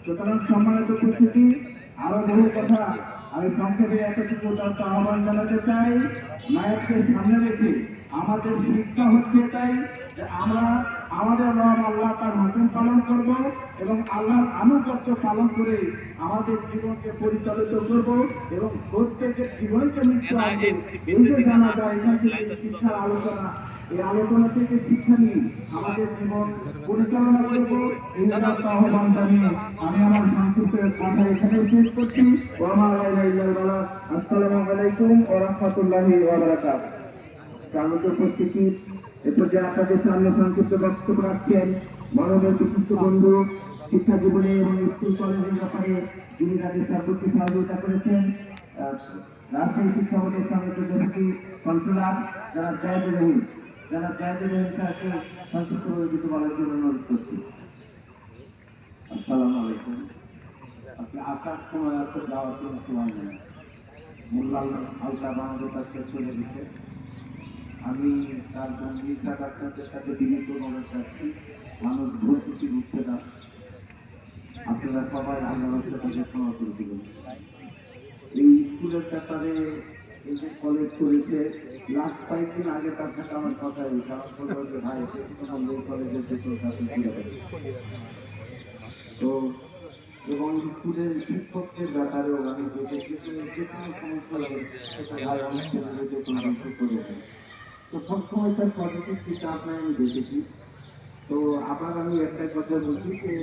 সুতরাং সম্মানিত উপস্থিতি, আরো বহু কথা আমি সংক্ষেপে এতটুকু আহ্বান জানাতে চাই। নায়ককে সামনে রেখে আমাদের শিক্ষা হচ্ছে এটাই যে আমরা আমাদের রব আল্লাহ তার হুকুম পালন করব এবং আল্লাহর আনুগত্য পালন করে আমাদের জীবনকে পরিচালিত করব এবং প্রত্যেকের জীবনকে মৃত্যু আসবে এই যে জানা যায় এখান থেকে শিক্ষার আলোচনা, এই আলোচনা থেকে শিক্ষা নিয়ে আমাদের জীবন পরিচালনা করব এই আহ্বান জানিয়ে আমি আমার সংক্ষিপ্ত কথা এখানে শেষ করছি। আসসালামু আলাইকুম ওয়া রাহমাতুল্লাহি ওয়া বারাকাতুহু। সম্মানিত উপস্থিতি, এ পর্যায়ে আপনাদের সামনে সংক্ষিপ্ত বক্তব্য রাখছেন মাননীয় বিশিষ্ট বন্ধু, শিক্ষা জীবনে এবং স্কুল কলেজের ব্যাপারে যিনি তাদের সর্বোচ্চ সহযোগিতা করেছেন রাজশাহী শিক্ষা বোর্ডের সংযুক্ত ডেপুটি কন্ট্রোলার যারা জায়দুর রহিম স্যারকে সংক্ষিপ্তভাবে কিছু বলার জন্য অনুরোধ করছি। আসসালামু আলাইকুম। আপনি আসার সময় আসতে যাওয়ার কোনো সময় নেই, মোল্লাল হালকা বাংলাদেশ কাছে চলে গেছে। আমি তার বন্ধু আপনাদের সাথে বিনীতভাবে চাচ্ছি, মানুষ ভুল ত্রুটি বুঝতে না, আপনারা সবাই আল্লাহর সাথে ক্ষমা করে দিবেন। এই স্কুলের ব্যাপারে এই যে কলেজ করেছে, লাস্ট কয়েকদিন আগে তার সাথে আমার কথা হয়েছে, আমার কথা হচ্ছে ভাই এই কলেজের ভেতর সাথে তো এবং স্কুলের শিক্ষকদের ব্যাপারেও আমি দেখেছি যে কোনো সমস্যা লাগে সেটা ভাই অনেক ক্ষেত্রে করেছে। তো সবসময় তার পজিটিভ দিকটা আপনার আমি দেখেছি। তো আবার আমি একটা কথা বলছি যে